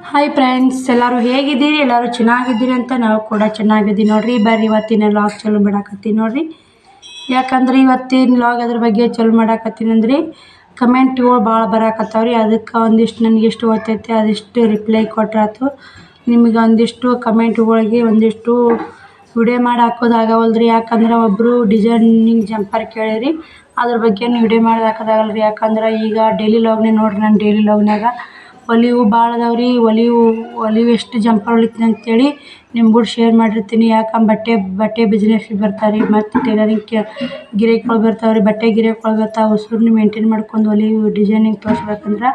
Hi friends, ಎಲ್ಲರೂ ಹೇಗಿದ್ದೀರಿ? ಎಲ್ಲರೂ ಚೆನ್ನಾಗಿದ್ದೀರಿ ಅಂತ ನಾವು ಕೂಡ ಚೆನ್ನಾಗಿದ್ದೀವಿ ನೋಡ್ರಿ. ಬರ್ರಿ ಇವತ್ತಿನ ಲಾಗ್ ಚಲೋ ಮಾಡಾಕತ್ತೀನಿ ನೋಡ್ರಿ. ಯಾಕಂದ್ರೆ ಇವತ್ತಿನ ಲಾಗ್ ಅದ್ರ ಬಗ್ಗೆ ಚಲೋ ಮಾಡಾಕತ್ತೀನಿ ಅಂದ್ರೆ ಕಮೆಂಟ್ಗಳು ಭಾಳ ಬರಾಕತ್ತಾವ್ರಿ. ಅದಕ್ಕೆ ಒಂದಿಷ್ಟು ನನಗೆ ಎಷ್ಟು ಓದ್ತೈತೆ ಅದಿಷ್ಟು ರಿಪ್ಲೈ ಕೊಟ್ರಾತು. ನಿಮಗೆ ಒಂದಿಷ್ಟು ಕಮೆಂಟ್ಗಳಿಗೆ ಒಂದಿಷ್ಟು ವಿಡಿಯೋ ಮಾಡಿ ಹಾಕೋದಾಗವಲ್ರಿ. ಯಾಕಂದ್ರೆ ಒಬ್ಬರು ಡಿಸೈನಿಂಗ್ ಜಂಪರ್ ಕೇಳಿರಿ, ಅದ್ರ ಬಗ್ಗೆ ವಿಡಿಯೋ ಮಾಡಿ ಹಾಕೋದಾಗಲ್ರಿ. ಯಾಕಂದ್ರೆ ಈಗ ಡೈಲಿ ಲಾಗ್ನೇ ನೋಡ್ರಿ. ನಾನು ಡೈಲಿ ಲಾಗ್ನಾಗ ಹೊಲಿವು ಭಾಳ ಅದಾವ್ರಿ. ಹೊಲಿವು ಎಷ್ಟು ಜಂಪರ್ ಹೊಲಿತೀನಿ ಅಂತೇಳಿ ನಿಮ್ಗೂ ಶೇರ್ ಮಾಡಿರ್ತೀನಿ. ಯಾಕಂದ್ರೆ ಬಟ್ಟೆ ಬಿಸ್ನೆಸ್ಗೆ ಬರ್ತಾರೆ ರೀ, ಮತ್ತು ಟೈಲರಿಂಗ್ ಗಿರಾಕಿಗಳು ಬರ್ತಾವ್ರಿ. ಬಟ್ಟೆ ಗಿರಾಕಿಗಳು ಬರ್ತಾವೆ. ಉಸುರನ್ನ ಮೇಂಟೈನ್ ಮಾಡ್ಕೊಂಡು ಹೊಲಿವು ಡಿಸೈನಿಂಗ್ ತೋರಿಸ್ಬೇಕಂದ್ರೆ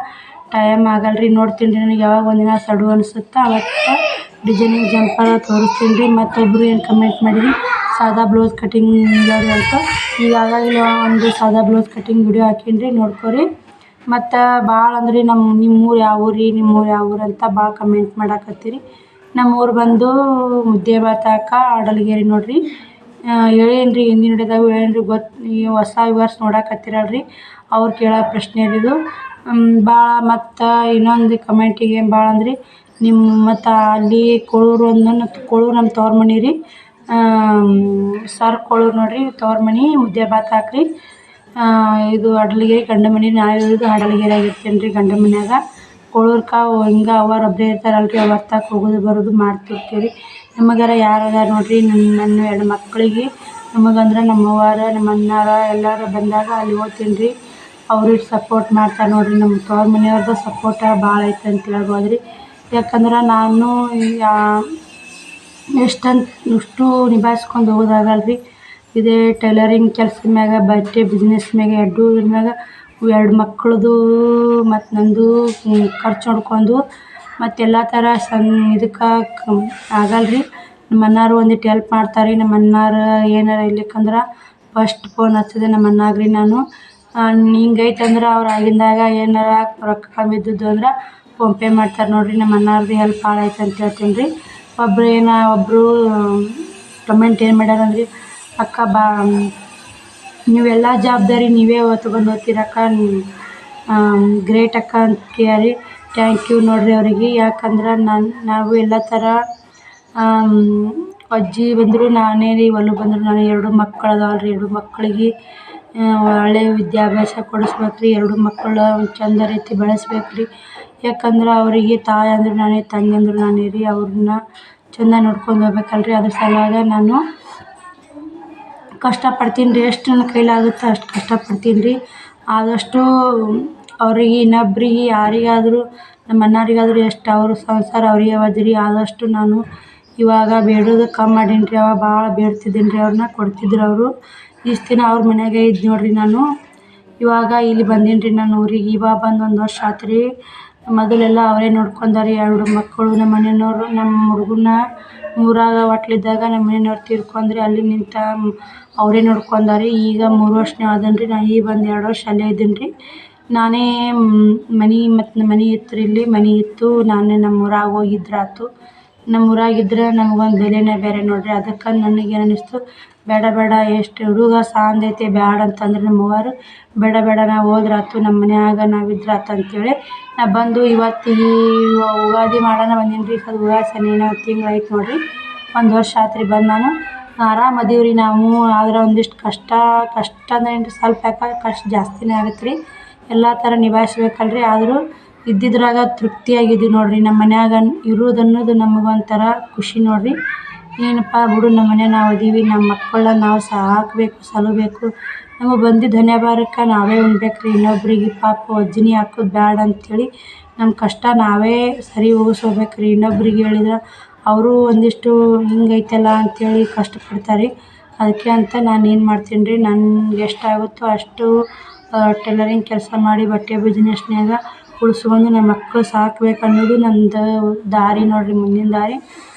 ಟೈಮ್ ಆಗಲ್ರಿ. ನೋಡ್ತೀನಿ ರೀ, ನನಗೆ ಯಾವಾಗ ಒಂದಿನ ಸಡು ಅನಿಸುತ್ತೆ ಅವತ್ತು ಡಿಸೈನಿಂಗ್ ಜಂಪರ್ ತೋರಿಸ್ತೀನಿ ರೀ. ಮತ್ತೊಬ್ಬರು ಏನು ಕಮೆಂಟ್ ಮಾಡಿರಿ ಸಾದಾ ಬ್ಲೌಸ್ ಕಟಿಂಗ್ ವಿಡಿಯೋ ಅಂತ. ಈಗಾಗಲೇ ಒಂದು ಸಾದಾ ಬ್ಲೌಸ್ ಕಟಿಂಗ್ ವಿಡಿಯೋ ಹಾಕೀನಿ ರೀ, ನೋಡ್ಕೊರಿ. ಮತ್ತು ಭಾಳ ಅಂದ್ರೆ ನಿಮ್ಮೂರು ಯಾವ ಊರು ರೀ, ನಿಮ್ಮೂರು ಯಾವ ಊರು ಅಂತ ಭಾಳ ಕಮೆಂಟ್ ಮಾಡಾಕತ್ತೀರಿ. ನಮ್ಮೂರು ಬಂದು ಮುದ್ದೇಬಿಹಾಳ ಅಡಲಗೇರಿ ನೋಡಿರಿ. ಹೇಳೀನಿ ರೀ, ಹಿಂದಿನ ವಿಡಿಯೋದಾಗ ಹೇಳೀನಿ ರೀ. ಈ ಹೊಸ ವ್ಯೂವರ್ಸ್ ನೋಡಾಕತ್ತೀರಲ್ರಿ, ಅವ್ರು ಕೇಳೋ ಪ್ರಶ್ನೆ ಇದು ಭಾಳ. ಮತ್ತು ಇನ್ನೊಂದು ಕಮೆಂಟಿಗೆ ಭಾಳ ಅಂದ್ರೆ ಮತ್ತು ಅಲ್ಲಿ ಕೊಳೂರು ನಮ್ಮ ತವ್ರ ಮನೆ ರೀ. ಕೊಳೂರು ನೋಡಿರಿ, ತವ್ರ ಮನೆ ಮುದ್ದೇಬಿಹಾಳ ರೀ. ಇದು ಅಡಲಗೇರಿ ಗಂಡನ ಮನೆ. ನಾನು ಇರೋದು ಅಡಲಗೇರಿಯಾಗ ಇರ್ತೀನಿ ರೀ, ಗಂಡನ ಮನ್ಯಾಗ. ಕೊಳೂರ್ಗೆ ಹಿಂಗೆ ಅವರೊಬ್ಬರೇ ಇರ್ತಾರಲ್ರಿ, ಅವ್ರ ತಕ್ಕ ಹೋಗೋದು ಬರೋದು ಮಾಡ್ತಿರ್ತೀವಿ. ನಮಗಾರ ಯಾರು ಅದಾರ ನೋಡಿರಿ, ನನ್ನ 2 ಮಕ್ಕಳಿಗೆ ನಮಗಂದ್ರೆ ನಮ್ಮ ಅವ್ವಾರ ನಮ್ಮ ಅಣ್ಣಾರ ಎಲ್ಲರೂ ಬಂದಾಗ ಅಲ್ಲಿ ಹೋಗ್ತೀನಿ ರೀ. ಅವರು ಸಪೋರ್ಟ್ ಮಾಡ್ತಾರೆ ನೋಡಿರಿ. ನಮ್ಮ ತವ್ರ ಮನೆಯವ್ರದ್ದು ಸಪೋರ್ಟ ಭಾಳ ಐತೆ ಅಂತ ಹೇಳ್ಬೋದು ರೀ. ಯಾಕಂದ್ರೆ ನಾನು ಇಷ್ಟು ನಿಭಾಯಿಸ್ಕೊಂಡು ಹೋಗೋದಾಗಲ್ರಿ. ಇದೇ ಟೈಲರಿಂಗ್ ಕೆಲ್ಸದ ಮ್ಯಾಗ, ಬಟ್ಟೆ ಬಿಸ್ನೆಸ್ ಮ್ಯಾಗ, ಇದ್ರ ಮ್ಯಾಗ 2 ಮಕ್ಳದು ಮತ್ತು ನಂದು ಖರ್ಚು ನೋಡ್ಕೊಂಡು ಮತ್ತು ಎಲ್ಲ ಥರ ಇದಕ್ಕೆ ಆಗಲ್ರಿ. ನಮ್ಮ ಅಣ್ಣಾರು ಒಂದಿಟ್ಟು ಹೆಲ್ಪ್ ಮಾಡ್ತಾರೆ ರೀ. ನಮ್ಮ ಅಣ್ಣಾರು ಏನಾರ ಇರ್ಲಿಕ್ಕಂದ್ರೆ ಫಸ್ಟ್ ಫೋನ್ ಹಚ್ಚೋದೆ ನಮ್ಮ ಅಣ್ಣಾಗೆ ರೀ. ನಾನು ಹಿಂಗೈತಂದ್ರೆ ಅವ್ರು ಆಗಿಂದಾಗ ಏನಾರ ರೊಕ್ಕ ಕಮ್ಮಿ ಇದ್ದಿದ್ದು ಅಂದ್ರೆ ಫೋನ್ಪೇ ಮಾಡ್ತಾರೆ ನೋಡಿರಿ. ನಮ್ಮ ಅಣ್ಣಾರ್ದು ಹೆಲ್ಪ್ ಭಾಳ ಐತೆ ಅಂತ ಹೇಳ್ತೀನಿ ರೀ. ಒಬ್ಬರು ಕಮೆಂಟ್ ಏನು ಮಾಡ್ಯಾರಂದ್ರಿ, ಅಕ್ಕ ನೀವೆಲ್ಲ ಜವಾಬ್ದಾರಿ ನೀವೇ ತೊಗೊಂಡು ಹೋಗ್ತೀರಕ್ಕ, ಗ್ರೇಟ್ ಅಕ್ಕ ಅಂತ ಕೇಳಿ ಥ್ಯಾಂಕ್ ಯು ನೋಡಿರಿ ಅವರಿಗೆ. ಯಾಕಂದ್ರೆ ನಾವು ಎಲ್ಲ ಥರ ಅಜ್ಜಿ ಬಂದರು ನಾನೇ ರೀ, ಹೊಲ ಬಂದರು ನಾನೇ. 2 ಮಕ್ಕಳು ಅದಾವಲ್ರಿ, 2 ಮಕ್ಕಳಿಗೆ ಒಳ್ಳೆಯ ವಿದ್ಯಾಭ್ಯಾಸ ಕೊಡಿಸ್ಬೇಕು ರೀ. 2 ಮಕ್ಕಳು ಚಂದ ರೀತಿ ಬೆಳೆಸ್ಬೇಕು ರೀ. ಯಾಕಂದ್ರೆ ಅವರಿಗೆ ತಾಯಿ ಅಂದ್ರೆ ನಾನೇ, ತಂಗಿ ಅಂದ್ರೆ ನಾನೇ ರೀ. ಅವ್ರನ್ನ ಚಂದ ನೋಡ್ಕೊಂಡು ಹೋಗ್ಬೇಕಲ್ರಿ. ಅದ್ರ ಸಲುವಾಗಿ ನಾನು ಕಷ್ಟಪಡ್ತೀನಿ ರೀ. ಎಷ್ಟು ನನ್ನ ಕೈಲಾಗುತ್ತೋ ಅಷ್ಟು ಕಷ್ಟಪಡ್ತೀನಿ ರೀ. ಆದಷ್ಟು ಅವ್ರಿಗೆ ಇನ್ನೊಬ್ರಿಗೆ ಯಾರಿಗಾದರೂ ನಮ್ಮ ಅಣ್ಣಾರಿಗಾದರೂ ಎಷ್ಟು ಅವ್ರ ಸಂಸಾರ ಅವ್ರಿಗೆ ಅವದ್ರಿ. ಆದಷ್ಟು ನಾನು ಇವಾಗ ಬೇಡೋದು ಕಮ್ಮಿ ಮಾಡೀನಿ ರೀ. ಅವಾಗ ಭಾಳ ಬೇಡ್ತಿದ್ದೀನಿ ರೀ, ಅವ್ರನ್ನ ಕೊಡ್ತಿದ್ರು ಅವರು. ಇಷ್ಟು ದಿನ ಅವ್ರ ಮನೆಯಾಗೆ ಇದ್ದು ನೋಡಿರಿ. ನಾನು ಇವಾಗ ಇಲ್ಲಿ ಬಂದೀನಿ ರೀ ನನ್ನ ಊರಿಗೆ. ಇವಾಗ ಬಂದು 1 ವರ್ಷ ಆಯ್ತು ರೀ. ಮೊದಲೆಲ್ಲ ಅವರೇ ನೋಡ್ಕೊಂಡಾರೆ 2 ಮಕ್ಕಳು. ನಮ್ಮ ಮನೆಯವ್ರು ನಮ್ಮ ಹುಡುಗನ್ನ ಊರಾಗ ಹೋಟ್ಲಿದ್ದಾಗ ನಮ್ಮ ಮನೆಯವ್ರು ತೀರ್ಕೊಂಡ್ರಿ. ಅಲ್ಲಿ ನಿಂತ ಅವರೇ ನೋಡ್ಕೊಂಡಾರೆ. ಈಗ 3 ವರ್ಷನೇ ಆದನು ರೀ. ನಾನು ಈಗ ಬಂದು 2 ವರ್ಷ ಅಲ್ಲೇ ಇದ್ದೀನಿ ರೀ. ನಾನೇ ಮತ್ತು ಮನೆ ಇತ್ತು ರೀ, ಇಲ್ಲಿ ಮನೆ ಇತ್ತು. ನಾನೇ ನಮ್ಮ ಊರಾಗ ಹೋಗಿದ್ರಾತು. ನಮ್ಮ ಊರಾಗಿದ್ರೆ ನಮಗೊಂದು ಬೆಲೆನೇ ಬೇರೆ ನೋಡಿರಿ. ಅದಕ್ಕೆ ನನಗೇನು ಅನ್ನಿಸ್ತು, ಬೇಡ ಎಷ್ಟು ಹುಡುಗ ಸಾಂದ್ ಐತೆ ಬ್ಯಾಡ ಅಂತಂದ್ರೆ ನಮ್ಮ ಅವ್ವಾರು ಬೇಡ ನಾವು ಹೋದ್ರಾತು, ನಮ್ಮ ಮನ್ಯಾಗ ನಾವು ಇದ್ರಾತು ಅಂತೇಳಿ ನಾ ಬಂದು ಇವತ್ತಿಗೆ ಯುಗಾದಿ ಮಾಡೋಣ ಬಂದೀನಿ ರೀ. ಅದು ಯುಗಾದಿ ಸನಿನ 1 ತಿಂಗಳು ಆಯ್ತು ನೋಡಿರಿ. 1 ವರ್ಷ ಆಯ್ತು ರೀ ಬಂದು. ನಾನು ಆರಾಮ ಅದೀವಿ ರೀ ನಾವು. ಆದ್ರೆ ಒಂದಿಷ್ಟು ಕಷ್ಟ ಅಂದ್ರೆ ಏನು ರೀ, ಸ್ವಲ್ಪ ಯಾಕೆ ಕಷ್ಟ ಜಾಸ್ತಿನೇ ಆಗುತ್ತೆ ರೀ. ಎಲ್ಲ ಥರ ನಿಭಾಯಿಸ್ಬೇಕಲ್ರಿ. ಆದರೂ ಇದ್ದಿದ್ರಾಗ ತೃಪ್ತಿಯಾಗಿದ್ದೀವಿ ನೋಡಿರಿ. ನಮ್ಮ ಮನ್ಯಾಗ ಇರೋದು ಅನ್ನೋದು ನಮಗೊಂಥರ ಖುಷಿ ನೋಡಿರಿ. ಏನಪ್ಪ ಬಿಡು, ನಮ್ಮ ಮನ್ಯಾಗ ನಾವು ಅದೀವಿ, ನಮ್ಮ ಮಕ್ಕಳನ್ನ ನಾವು ಸಾಕಬೇಕು, ಸಲಹಬೇಕು. ನಮಗೆ ಬಂದಿದ್ದ ಹಣೆಬರಹಕ್ಕೆ ನಾವೇ ಉಣ್ಬೇಕು ರೀ. ಇನ್ನೊಬ್ರಿಗೆ ಪಾಪ ವಜ್ಜನೆ ಹಾಕೋದು ಬ್ಯಾಡ ಅಂಥೇಳಿ ನಮ್ಮ ಕಷ್ಟ ನಾವೇ ಸರಿ ಹೋಗಿಸ್ಕೋಬೇಕು ರೀ. ಇನ್ನೊಬ್ರಿಗೆ ಹೇಳಿದ್ರೆ ಅವರು ಒಂದಿಷ್ಟು ಹಿಂಗೈತಲ್ಲ ಅಂಥೇಳಿ ಕಷ್ಟಪಡ್ತಾರೆ ರೀ. ಅದಕ್ಕೆ ಅಂತ ನಾನು ಏನು ಮಾಡ್ತೀನಿ ರೀ, ನನಗೆ ಎಷ್ಟಾಗುತ್ತೋ ಅಷ್ಟು ಟೈಲರಿಂಗ್ ಕೆಲಸ ಮಾಡಿ ಬಟ್ಟೆ ಬಿಸ್ನೆಸ್ನ್ಯಾಗ ಉಳಿಸ್ಕೊಂಡು ನಮ್ಮ ಮಕ್ಕಳು ಸಾಕ್ಬೇಕು ಅನ್ನೋದು ನಂದು ದಾರಿ ನೋಡಿರಿ, ಮುಂದಿನ ದಾರಿ.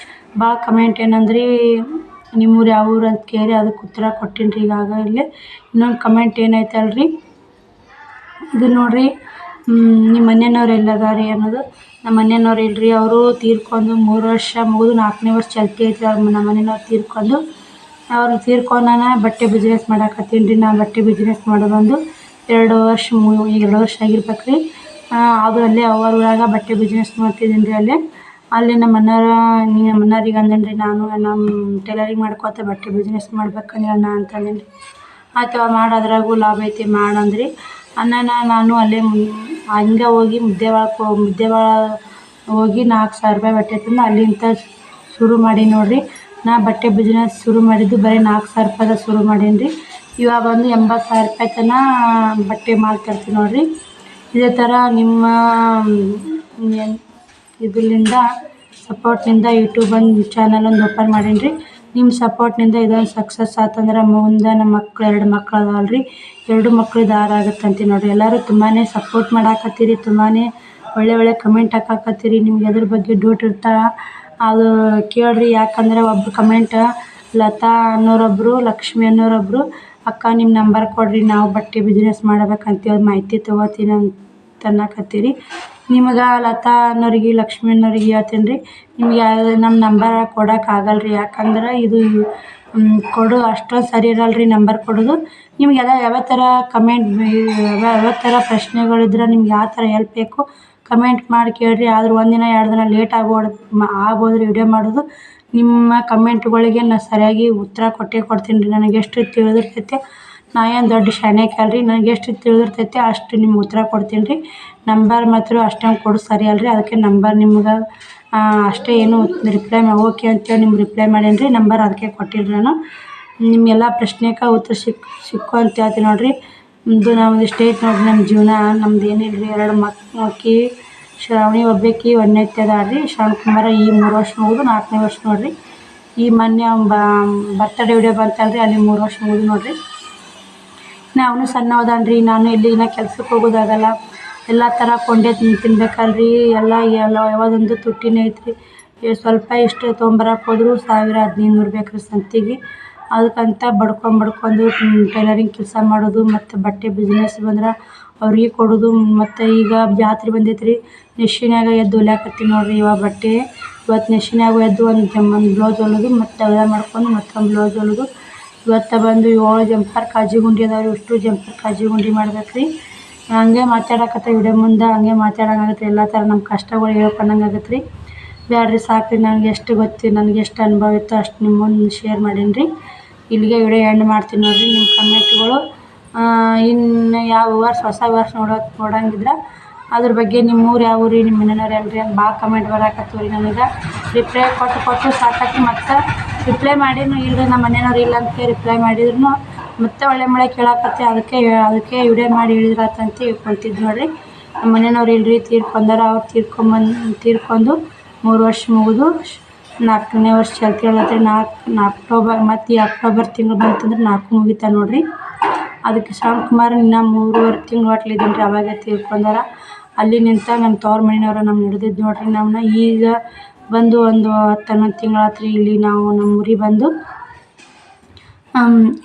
ಭಾಳ ಕಮೆಂಟ್ ಏನಂದ್ರಿ, ನಿಮ್ಮೂರು ಯಾವ ಊರು ಅಂತ ಕೇಳಿ ಅದಕ್ಕೆ ಉತ್ತರ ಕೊಟ್ಟೀನಿ ರೀ ಈಗಾಗಲೇ. ಇನ್ನೊಂದು ಕಮೆಂಟ್ ಏನೈತೆ ಅಲ್ರಿ, ಇದು ನೋಡಿರಿ, ನಿಮ್ಮ ಮನೆಯವ್ರು ಎಲ್ಲದಾರಿ ಅನ್ನೋದು. ನಮ್ಮ ಮನೆಯವ್ರು ಇಲ್ರಿ, ಅವರು ತೀರ್ಕೊಂಡು 3 ವರ್ಷ ಮುಗಿದು 4ನೇ ವರ್ಷ ಚಾಲ್ತಿ ಐತ್ರಿ. ನಮ್ಮ ಮನೆಯವ್ರು ತೀರ್ಕೊಂಡು. ಅವ್ರು ತೀರ್ಕೊಂಡಾನ ಬಟ್ಟೆ ಬಿಸ್ನೆಸ್ ಮಾಡಾಕತ್ತೀನಿ ರೀ. ನಾನು ಬಟ್ಟೆ ಬಿಸ್ನೆಸ್ ಮಾಡೋದು ಬಂದು 2 ವರ್ಷ ಈಗ 2 ವರ್ಷ ಆಗಿರ್ಬೇಕು ರೀ. ಅದು ಅಲ್ಲೇ ಅವ್ರ ಊರಾಗ ಬಟ್ಟೆ ಬಿಸ್ನೆಸ್ ಮಾಡ್ತಿದ್ದೀನಿ ರೀ ಅಲ್ಲಿ ನಮ್ಮ ಅಣ್ಣಾರಿಗೆ ಅಂದೇನಿ ರೀ, ನಾನು ನಮ್ಮ ಟೈಲರಿಂಗ್ ಮಾಡ್ಕೊತ ಬಟ್ಟೆ ಬಿಸ್ನೆಸ್ ಮಾಡ್ಬೇಕಂದ್ರೆ ಅಣ್ಣ ಅಂತ ಅಂದೇನಿ ರೀ. ಆಯ್ತು ಮಾಡಿ ಅದ್ರಾಗೂ ಲಾಭ ಐತಿ ಮಾಡಂದ್ರಿ. ಅಣ್ಣನ ನಾನು ಅಲ್ಲೇ ಹಂಗೆ ಹೋಗಿ ಮುದ್ದೇಬೇಳ ಹೋಗಿ 4,000 ರೂಪಾಯಿ ಬಟ್ಟೆ ತಂದು ಅಲ್ಲಿಂದ ಶುರು ಮಾಡಿ ನೋಡಿರಿ. ನಾ ಬಟ್ಟೆ ಬಿಸ್ನೆಸ್ ಶುರು ಮಾಡಿದ್ದು ಬರೀ 4,000 ರೂಪಾಯಿದಾಗ ಶುರು ಮಾಡೀನಿ ರೀ. ಇವಾಗ ಬಂದು 80,000 ರೂಪಾಯಿ ತನಕ ಬಟ್ಟೆ ಮಾಲ್ ತರ್ತೀನಿ ನೋಡಿರಿ. ಇದೇ ಥರ ನಿಮ್ಮ ಇದರಿಂದ ಸಪೋರ್ಟ್ನಿಂದ ಯೂಟ್ಯೂಬ್ ಚಾನಲ್ ಒಂದು ಓಪನ್ ಮಾಡೀನಿ ರೀ. ನಿಮ್ಮ ಸಪೋರ್ಟ್ನಿಂದ ಇದೊಂದು ಸಕ್ಸಸ್ ಆತಂದ್ರೆ ಮುಂದೆ ನಮ್ಮ ಮಕ್ಳು 2 ಮಕ್ಳು ಅದಾವಲ್ಲ ರೀ, 2 ಮಕ್ಳು ದಾರ ಆಗುತ್ತಂತೀವಿ ನೋಡಿರಿ. ಎಲ್ಲರೂ ತುಂಬಾ ಸಪೋರ್ಟ್ ಮಾಡಾಕತ್ತೀರಿ, ತುಂಬಾ ಒಳ್ಳೆ ಕಮೆಂಟ್ ಹಾಕಾಕತ್ತೀರಿ. ನಿಮ್ಗೆ ಅದ್ರ ಬಗ್ಗೆ ಡೌಟ್ ಇರ್ತಾವೆ ಅದು ಕೇಳಿರಿ. ಯಾಕಂದರೆ ಒಬ್ಬರು ಕಮೆಂಟ್ ಲತಾ ಅನ್ನೋರೊಬ್ಬರು, ಲಕ್ಷ್ಮಿ ಅನ್ನೋರೊಬ್ಬರು, ಅಕ್ಕ ನಿಮ್ಮ ನಂಬರ್ ಕೊಡಿರಿ, ನಾವು ಬಟ್ಟೆ ಬಿಸ್ನೆಸ್ ಮಾಡಬೇಕಂತೀವಿ, ಮಾಹಿತಿ ತೊಗೋತೀನಿ ಅಂತ ಅನ್ನಕತ್ತೀರಿ. ನಿಮ್ಗೆ ಲತಾ ಅನ್ನೋರಿಗೆ, ಲಕ್ಷ್ಮಿ ಅನ್ನೋರಿಗೆ ಹೇಳ್ತೀನಿ ರೀ, ನಿಮ್ಗೆ ನಮ್ಮ ನಂಬರ್ ಕೊಡೋಕ್ಕಾಗಲ್ಲ ರೀ. ಯಾಕಂದ್ರೆ ಇದು ಕೊಡು ಅಷ್ಟೊಂದು ಸರಿ ಇರಲ್ಲ ರೀ ನಂಬರ್ ಕೊಡೋದು. ನಿಮಗೆಲ್ಲ ಯಾವ ಥರ ಕಮೆಂಟ್ ಯಾವ ಥರ ಪ್ರಶ್ನೆಗಳಿದ್ರೆ ನಿಮ್ಗೆ ಯಾವ ಥರ ಹೆಲ್ಪ್ ಬೇಕು ಕಮೆಂಟ್ ಮಾಡಿ ಕೇಳಿರಿ. ಆದ್ರೆ 1 ದಿನ 2 ದಿನ ಲೇಟ್ ಆಗ್ಬೋದು ರೀ ವಿಡಿಯೋ ಮಾಡೋದು. ನಿಮ್ಮ ಕಮೆಂಟ್ಗಳಿಗೆ ನಾನು ಸರಿಯಾಗಿ ಉತ್ತರ ಕೊಡ್ತೀನಿ ರೀ. ನನಗೆ ಎಷ್ಟು ತಿಳಿದಿರ್ತೈತೆ, ನಾ ಏನು ದೊಡ್ಡ ಶಾನ್ಯಾಕಿ ಅಲ್ಲ ರೀ, ನನಗೆ ಎಷ್ಟು ತಿಳಿದಿರ್ತೈತೆ ಅಷ್ಟು ನಿಮ್ಗೆ ಉತ್ತರ ಕೊಡ್ತೀನಿ ರೀ. ನಂಬರ್ ಮಾತ್ರ ಅಷ್ಟೊಂದು ಕೊಡೋದು ಸರಿ ಅಲ್ಲ ರೀ. ಅದಕ್ಕೆ ನಂಬರ್ ನಿಮ್ಗೆ ಅಷ್ಟೇ ಏನು ರಿಪ್ಲೈ ಓಕೆ ಅಂತೇಳಿ ನಿಮ್ಗೆ ರಿಪ್ಲೈ ಮಾಡೀನಿ ರೀ. ನಂಬರ್ ಅದಕ್ಕೆ ಕೊಟ್ಟಿಲ್ಲ ನಾನು. ನಿಮ್ಮೆಲ್ಲ ಪ್ರಶ್ನೆಗೆ ಉತ್ತರ ಸಿಕ್ಕು ಅಂತ ಹೇಳ್ತೀನಿ ನೋಡಿರಿ. ಇದು ನಾವು ಇಷ್ಟು ಐತೆ ನೋಡಿರಿ ನಮ್ಮ ಜೀವನ. ನಮ್ದು ಏನಿಲ್ಲ ರೀ, 2 ಮಕ್ಕಳು, ಶ್ರಾವಣಿ ಒಬ್ಬಾಕಿ 1ನೇತೆ ಅದಾಳ್ರಿ. ಶ್ರವಣಕುಮಾರ ಈ 3 ವರ್ಷ ಮುಗಿದು 4ನೇ ವರ್ಷ ನೋಡಿರಿ. ಈ ಮೊನ್ನೆ ಬರ್ತಡೇ ವಿಡಿಯೋ ಬಂತಲ್ಲ ರೀ, ಅಲ್ಲಿ 3 ವರ್ಷ ಮುಗಿದು ನೋಡಿರಿ. ಅವನು ಸಣ್ಣ ಹೋದಾನ ರೀ. ನಾನು ಇಲ್ಲಿನ ಕೆಲ್ಸಕ್ಕೆ ಹೋಗೋದಾಗಲ್ಲ, ಎಲ್ಲ ಥರ ಕೊಂಡೇ ತಿನ್ಬೇಕಲ್ಲ ರೀ. ಎಲ್ಲ ಯಾವ್ದೊಂದು ತುಟ್ಟಿನೇ ಐತ್ರಿ. ಸ್ವಲ್ಪ ಇಷ್ಟು ತೊಗೊಂಬರಕ್ಕೆ ಹೋದ್ರು 1,000-1,500 ಬೇಕು ರೀ ಸಂತಿಗೆ. ಅದಕ್ಕಂತ ಬಡ್ಕೊಂಡು ಟೈಲರಿಂಗ್ ಕೆಲಸ ಮಾಡೋದು ಮತ್ತು ಬಟ್ಟೆ ಬಿಸ್ನೆಸ್ ಬಂದ್ರೆ ಅವ್ರಿಗೆ ಕೊಡೋದು. ಮತ್ತು ಈಗ ಜಾತ್ರೆ ಬಂದೈತೆ ರೀ, ನೆಶಿನ್ಯಾಗ ಎದ್ದು ಹೊಲಿಯಾಕತ್ತೀನಿ ನೋಡಿರಿ. ಇವಾಗ ಬಟ್ಟೆ ಇವತ್ತು ನೆಶಿನ್ಯಾಗ ಎದ್ದು ಒಂದು ಬ್ಲೌಸ್ ಹೊಲಿಯೋದು, ಮತ್ತು ಅವೆಲ್ಲ ಮಾಡ್ಕೊಂಡು ಮತ್ತೊಂದು ಬ್ಲೌಸ್ ಹೊಲಿಯೋದು. ಇವತ್ತು ಬಂದು 7 ಜಂಪರ್ ಕಾಜಿ ಗುಂಡಿ ಅದಾವೆ ರೀ. ಅಷ್ಟು ಜಂಪರ್ ಕಾಜಿ ಗುಂಡಿ ಮಾಡ್ಬೇಕು ರೀ. ಹಂಗೆ ಮಾತಾಡಕತ್ತೆ ವಿಡಿಯೋ ಮುಂದೆ, ಹಂಗೆ ಮಾತಾಡೋಂಗಾಗತ್ತೆ ರೀ. ಎಲ್ಲ ಥರ ನಮ್ಮ ಕಷ್ಟಗಳು ಹೇಳ್ಕೊಂಡಂಗೆ ಆಗತ್ತೆ ರೀ. ಬ್ಯಾಡ್ರಿ ಸಾಕು ರೀ, ನನಗೆ ಎಷ್ಟು ಗೊತ್ತು, ನನಗೆ ಎಷ್ಟು ಅನುಭವ ಇತ್ತು ಅಷ್ಟು ನಿಮ್ಮ ಮುಂದೆ ಶೇರ್ ಮಾಡೀನಿ ರೀ. ಇಲ್ಲಿಗೆ ವಿಡಿಯೋ ಎಂಡ್ ಮಾಡ್ತೀನಿ ನೋಡಿರಿ. ನಿಮ್ಮ ಕಮೆಂಟ್ಗಳು ಇನ್ನು ಯಾವ ಹೊಸ ವರ್ಷ ನೋಡೋಂಗಿದ್ರೆ ಅದ್ರ ಬಗ್ಗೆ ನಿಮ್ಮ ಊರು ಯಾವ ಊರು ರೀ, ನಿಮ್ಮ ಮನೆಯವ್ರು ಎಲ್ರಿ ಅಂತ ಭಾಳ ಕಮೆಂಟ್ ಬರಾಕತ್ತವ ರೀ. ನನಗೆ ರಿಪ್ಲೈ ಕೊಟ್ಟು ಸಾಕಾಗಿ ಮತ್ತು ರಿಪ್ಲೈ ಮಾಡಿನೂ ಇಲ್ಲರಿ, ನಮ್ಮ ಮನೆಯವ್ರು ಇಲ್ಲ ಅಂತ ರಿಪ್ಲೈ ಮಾಡಿದ್ರು ಮತ್ತೆ ಒಳ್ಳೆ ಕೇಳಾಕತ್ತೆ. ಅದಕ್ಕೆ ವಿಡಿಯೋ ಮಾಡಿ ಹೇಳಿದ್ರಾತಂತ ತಿಳ್ಕೊತಿದ್ದು ನೋಡಿರಿ. ನಮ್ಮ ಮನೆಯವ್ರು ಇಲ್ಲರಿ, ತೀರ್ಕೊಂಡಾರ. ಅವ್ರು ತೀರ್ಕೊಂಡು 3 ವರ್ಷ ಮುಗಿದು 4ನೇ ವರ್ಷ ಚಾಲ್ತಿ ಹೇಳತ್ತೆ. 4 ಅಕ್ಟೋಬರ್, ಮತ್ತು ಈ ಅಕ್ಟೋಬರ್ ತಿಂಗಳು ಬಂತಂದ್ರೆ 4 ಮುಗಿತಾ ನೋಡಿರಿ. ಅದಕ್ಕೆ ಶ್ರವಣಕುಮಾರ್ ಇನ್ನು 3.5 ತಿಂಗಳು ಹೊಟ್ಲಿದ್ದೀನಿ ರೀ, ಅವಾಗೆ ತೀರ್ಕೊಂಡಾರ. ಅಲ್ಲಿ ನಿಂತ ನಮ್ಮ ತವ್ರ ಮನೆಯವ್ರು ನಮ್ಮ ಹಿಡ್ದಿದ್ದು ನೋಡಿರಿ. ನಮ್ಮನ್ನ ಈಗ ಬಂದು ಒಂದು 10-11 ತಿಂಗಳು ಆತ್ರಿ ಇಲ್ಲಿ ನಾವು ನಮ್ಮ ಊರಿಗೆ ಬಂದು.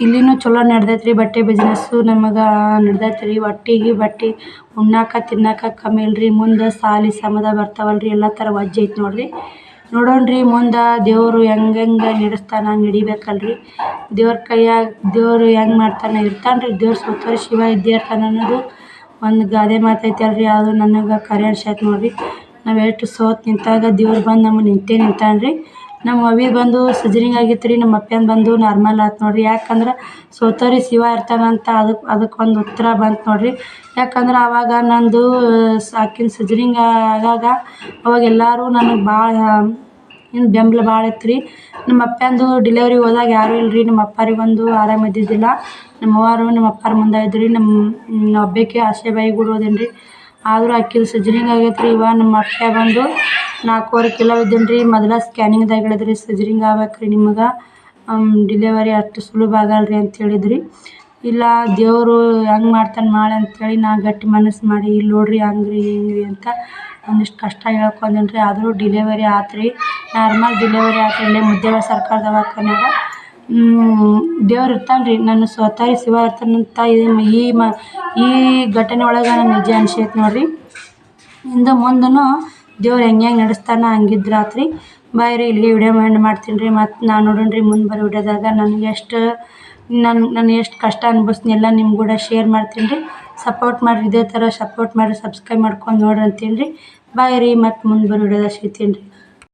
ಇಲ್ಲಿನೂ ಚಲೋ ನಡ್ದೈತೆ ರೀ ಬಟ್ಟೆ ಬಿಸ್ನೆಸ್ಸು, ನಮಗೆ ನಡ್ದೈತೆ ರೀ. ಒಟ್ಟಿಗೆ ಬಟ್ಟೆ ಉಣ್ಣಾಕ ತಿನ್ನಾಕ ಕಮ್ಮಿ ಇಲ್ರಿ. ಮುಂದೆ ಸಾಲಿ ಸಮದ ಬರ್ತಾವಲ್ಲ ರೀ, ಎಲ್ಲ ಥರ ವಜ್ಜೆ ಐತೆ ನೋಡಿರಿ. ನೋಡೋಣ್ರಿ ಮುಂದೆ ದೇವರು ಹೆಂಗೆ ನಡೆಸ್ತಾನೆ ಹಂಗೆ ನಡಿಬೇಕಲ್ಲ ರೀ. ದೇವ್ರ ಕೈಯಾಗ ದೇವರು ಹೆಂಗೆ ಮಾಡ್ತಾನೆ ಇರ್ತಾನೆ ರೀ. ದೇವ್ರು ಸ್ವತಃ ಶಿವ ಇದ್ದೇ ಇರ್ತಾನೆ ಅನ್ನೋದು ಒಂದು ಗಾದೆ ಮಾತೈತೆ ಅಲ್ರಿ, ಅದು ನನಗೆ ಕರೆ ಅನ್ಸೈತೆ ನೋಡಿರಿ. ನಾವು ಎಷ್ಟು ಸೋತು ನಿಂತಾಗ ದೇವ್ರು ಬಂದು ನಮಗೆ ನಿಂತಾನೆ ರೀ. ನಮ್ಮ ಅವ್ವಿಗೆ ಬಂದು ಸಜರಿಂಗ್ ಆಗಿತ್ತು ರೀ, ನಮ್ಮ ಅಪ್ಪನ ಬಂದು ನಾರ್ಮಲ್ ಆಯ್ತು ನೋಡಿರಿ. ಯಾಕಂದ್ರೆ ಸೋತೋರಿಗೆ ಶಿವ ಇರ್ತಾನಂತ ಅದಕ್ಕೊಂದು ಉತ್ತರ ಬಂತು ನೋಡಿರಿ. ಯಾಕಂದ್ರೆ ಆವಾಗ ನಂದು ಆಕಿನ ಸಜರಿಂಗ್ ಆಗಾಗ ಅವಾಗ ಎಲ್ಲರೂ ನನಗೆ ಭಾಳ ಬೆಂಬಲ ಭಾಳ ಇತ್ತು ರೀ. ನಮ್ಮ ಅಪ್ಪಂದು ಡಿಲೆವರಿ ಹೋದಾಗ ಯಾರೂ ಇಲ್ಲ ರೀ. ನಮ್ಮ ಅಪ್ಪರಿಗೊಂದು ಆರಾಮ ಇದ್ದಿದ್ದಿಲ್ಲ. ನಮ್ಮ ಅವ್ವಾರು ನಮ್ಮ ಅಪ್ಪಾರ ಮುಂದೆ ಇದ್ದು ರೀ. ನಮ್ಮ ಒಬ್ಬಾಕಿ ಆಶೆಬಾಯಿ ಕೂಡ ಹೋದೇನಿ ರೀ. ಆದರೂ ಆಕಿದು ಸಜರಿಂಗ್ ಆಗೈತೆ ರೀ. ಇವಾಗ ನಮ್ಮ ಅಪ್ಪ ಬಂದು 4.5 ಕಿಲೋ ಇದ್ದೀನಿ ರೀ. ಮೊದಲ ಸ್ಕ್ಯಾನಿಂಗ್ದಾಗ ಹೇಳಿದ್ರಿ ಸಜರಿಂಗ್ ಆಗ್ಬೇಕು ರೀ, ನಿಮಗೆ ಡಿಲೆವರಿ ಅಷ್ಟು ಸುಲಭ ಆಗಲ್ಲ ರೀ ಅಂತ ಹೇಳಿದ್ರಿ. ಇಲ್ಲ ದೇವರು ಹೆಂಗೆ ಮಾಡ್ತಾನೆ ಮಾಡಿ ಅಂಥೇಳಿ ನಾ ಗಟ್ಟಿ ಮನಸ್ಸು ಮಾಡಿ ಇಲ್ಲಿ ನೋಡಿರಿ ಹಂಗೆ ರೀ ಅಂತ ಒಂದಿಷ್ಟು ಕಷ್ಟ ಹೇಳ್ಕೊಂಡೇನಿ ರೀ. ಆದರೂ ಡಿಲೆವರಿ ಆಯ್ತು ರೀ, ನಾರ್ಮಲ್ ಡಿಲೆವರಿ ಆಯ್ತು ಇಲ್ಲೇ ಮುದ್ದೇಬಿಹಾಳ ಸರ್ಕಾರಿ ದವಾಖಾನ್ಯಾಗ. ದೇವ್ರು ಇರ್ತಾನೆ ರೀ, ನನ್ನ ಸ್ವತಃ ಶಿವ ಇರ್ತಾನಂತ ಈ ಘಟನೆ ಒಳಗೆ ನನಗೆ ನಿಜ ಅನ್ಸೈತೆ ನೋಡಿರಿ. ಇಂದು ಮುಂದೂ ದೇವ್ರು ಹೆಂಗೆ ನಡೆಸ್ತಾನೆ ಹಂಗಿದ್ರೆ ಆತು ರೀ. ಬಾಯ್ ರೀ, ಇಲ್ಲಿಗೆ ವಿಡಿಯೋ ಎಂಡ್ ಮಾಡ್ತೀನಿ ರೀ. ಮತ್ತು ನಾನು ನೋಡೋಣ ರೀ ಮುಂದೆ ಬರೋ ವಿಡಿಯೋದಾಗ ನಾನು ಎಷ್ಟು ಕಷ್ಟ ಅನ್ಭವಿಸ್ತೀನಿ ಎಲ್ಲ ನಿಮ್ಮ ಕೂಡ ಶೇರ್ ಮಾಡ್ತೀನಿ ರೀ. ಸಪೋರ್ಟ್ ಮಾಡಿರಿ, ಇದೇ ಥರ ಸಪೋರ್ಟ್ ಮಾಡಿರಿ, ಸಬ್ಸ್ಕ್ರೈಬ್ ಮಾಡ್ಕೊಂಡು ನೋಡ್ರಿ ಅಂತೀನಿ ರೀ. ಬಾಯ್ ರೀ, ಮತ್ತು ಮುಂದೆ ಬರೋ ವಿಡಿಯೋದಾಗ ಸಿಗ್ತೀನಿ ರೀ.